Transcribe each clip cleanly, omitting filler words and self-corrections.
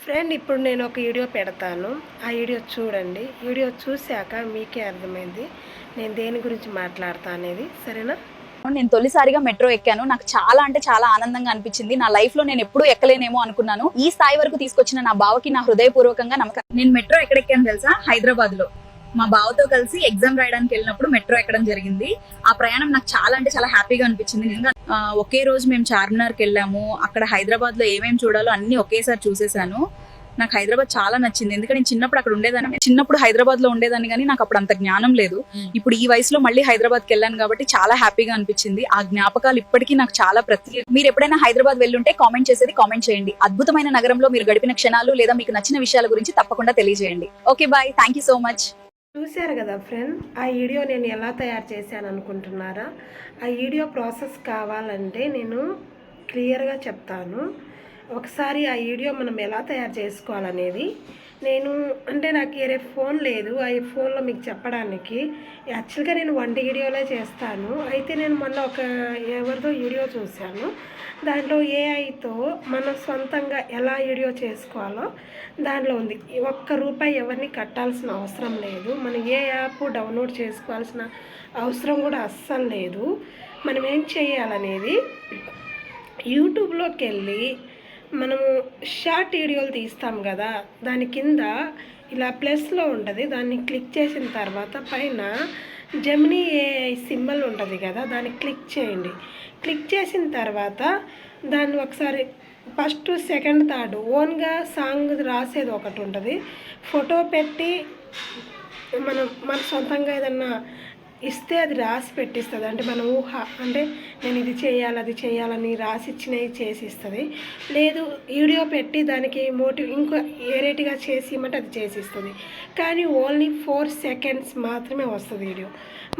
Friend ఇప్పుడు నేను ఒక వీడియో పెడతాను. ఆ వీడియో చూడండి. వీడియో చూశాక మీకే అర్థమైంది నేను దేని గురించి మాట్లాడతా అనేది. సరేనా? నేను తొలిసారిగా మెట్రో ఎక్కాను. నాకు చాలా అంటే చాలా ఆనందంగా అనిపించింది. నా లైఫ్ లో నేను ఎప్పుడూ ఎక్కలేనేమో అనుకున్నాను. ఈ స్థాయి వరకు తీసుకొచ్చిన నా బావకి నా హృదయపూర్వకంగా నమస్కారం. నేను మెట్రో ఎక్కడ ఎక్కాను తెలుసా? హైదరాబాద్ లో మా బావతో కలిసి ఎగ్జామ్ రాయడానికి వెళ్ళినప్పుడు మెట్రో ఎక్కడం జరిగింది. ఆ ప్రయాణం నాకు చాలా అంటే చాలా హ్యాపీగా అనిపించింది. నిజంగా ఒకే రోజు మేము చార్మినార్కి వెళ్ళాము. అక్కడ హైదరాబాద్ లో ఏమేమి చూడాలో అన్ని ఒకేసారి చూసేసాను. నాకు హైదరాబాద్ చాలా నచ్చింది. ఎందుకంటే నేను చిన్నప్పుడు అక్కడ ఉండేదాన్ని. చిన్నప్పుడు హైదరాబాద్ లో ఉండేదాన్ని కానీ నాకు అప్పుడు అంత జ్ఞానం లేదు. ఇప్పుడు ఈ వయసులో మళ్ళీ హైదరాబాద్కి వెళ్ళాను కాబట్టి చాలా హ్యాపీగా అనిపించింది. ఆ జ్ఞాపకాలు ఇప్పటికీ నాకు చాలా ప్రత్యేక. మీరు ఎప్పుడైనా హైదరాబాద్ వెళ్ళుంటే కామెంట్ చేసేది కామెంట్ చేయండి. అద్భుతమైన నగరంలో మీరు గడిపిన క్షణాలు లేదా మీకు నచ్చిన విషయాల గురించి తప్పకుండా తెలియజేయండి. Okay bye, thank you so much. చూశారు కదా ఫ్రెండ్, ఆ వీడియో నేను ఎలా తయారు చేశాను అనుకుంటున్నారా? ఆ వీడియో ప్రాసెస్ కావాలంటే నేను క్లియర్గా చెప్తాను. ఒకసారి ఆ వీడియో మనం ఎలా తయారు చేసుకోవాలనేది అంటే నాకు వేరే ఫోన్ లేదు. ఆ ఫోన్లో మీకు చెప్పడానికి యాక్చువల్గా నేను వంట వీడియోలే చేస్తాను. అయితే నేను మొన్న ఎవరిదో వీడియో చూశాను. దాంట్లో ఏఐతో మనం సొంతంగా ఎలా వీడియో చేసుకోవాలో దాంట్లో ఉంది. ₹1 ఎవరిని కట్టాల్సిన అవసరం లేదు. మనం ఏ యాప్ డౌన్లోడ్ చేసుకోవాల్సిన అవసరం కూడా అస్సలు లేదు. మనం ఏం చేయాలనేది యూట్యూబ్లోకి వెళ్ళి మనము షార్ట్ వీడియోలు తీస్తాం కదా, దాని కింద ఇలా ప్లస్లో ఉంటుంది. దాన్ని క్లిక్ చేసిన తర్వాత పైన జెమినీ ఏఐ సింబల్ ఉంటుంది కదా, దాన్ని క్లిక్ చేయండి. క్లిక్ చేసిన తర్వాత దాన్ని ఒకసారి ఫస్ట్ సెకండ్ థర్డ్ ఓన్గా సాంగ్ రాసేది ఒకటి ఉంటుంది. ఫోటో పెట్టి మన సొంతంగా ఏదన్నా ఇస్తే అది రాసి పెట్టిస్తుంది. అంటే మన ఊహ, అంటే నేను ఇది చేయాలి అది చేయాలని రాసి ఇచ్చినవి చేసి ఇస్తుంది. లేదు వీడియో పెట్టి దానికి ఇంకో ఏరేటిగా చేసి ఇవ్వమంటే అది చేసి ఇస్తుంది. కానీ ఓన్లీ 4 సెకండ్స్ మాత్రమే వస్తుంది వీడియో.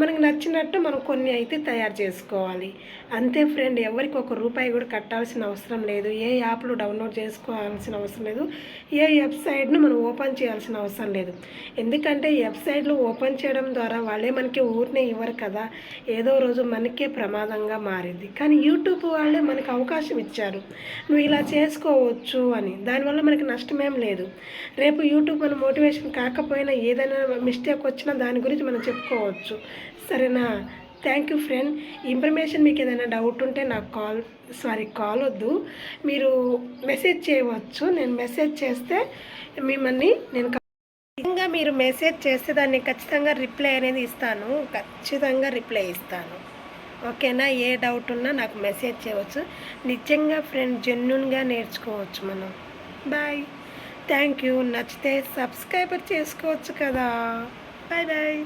మనకు నచ్చినట్టు మనం కొన్ని అయితే తయారు చేసుకోవాలి అంతే ఫ్రెండ్. ఎవరికి ₹1 కూడా కట్టాల్సిన అవసరం లేదు. ఏ యాప్లు డౌన్లోడ్ చేసుకోవాల్సిన అవసరం లేదు. ఏ వెబ్సైట్ను మనం ఓపెన్ చేయాల్సిన అవసరం లేదు. ఎందుకంటే వెబ్సైట్లు ఓపెన్ చేయడం ద్వారా వాళ్ళే మనకి ఊరినే ఇవ్వరు కదా, ఏదో రోజు మనకే ప్రమాదంగా మారింది. కానీ యూట్యూబ్ వాళ్ళే మనకు అవకాశం ఇచ్చారు, నువ్వు ఇలా చేసుకోవచ్చు అని. దానివల్ల మనకి నష్టమేం లేదు. రేపు యూట్యూబ్ మన మోటివేషన్ కాకపోయినా ఏదైనా మిస్టేక్ వచ్చినా దాని గురించి మనం చెప్పుకోవచ్చు. సరేనా? Thank you friend. ఇన్ఫర్మేషన్ మీకు ఏదైనా డౌట్ ఉంటే నాకు కాల్ వద్దు, మీరు మెసేజ్ చేయవచ్చు. నేను మెసేజ్ చేస్తే మిమ్మల్ని మీరు మెసేజ్ చేస్తే దాన్ని ఖచ్చితంగా రిప్లై అనేది ఇస్తాను. ఖచ్చితంగా రిప్లై ఇస్తాను. ఓకేనా? ఏ డౌట్ ఉన్నా నాకు మెసేజ్ చేయవచ్చు. నిజంగా ఫ్రెండ్ జెన్యున్గా నేర్చుకోవచ్చు మనం. Bye, thank you. నచ్చితే సబ్స్క్రైబర్ చేసుకోవచ్చు కదా. Bye bye.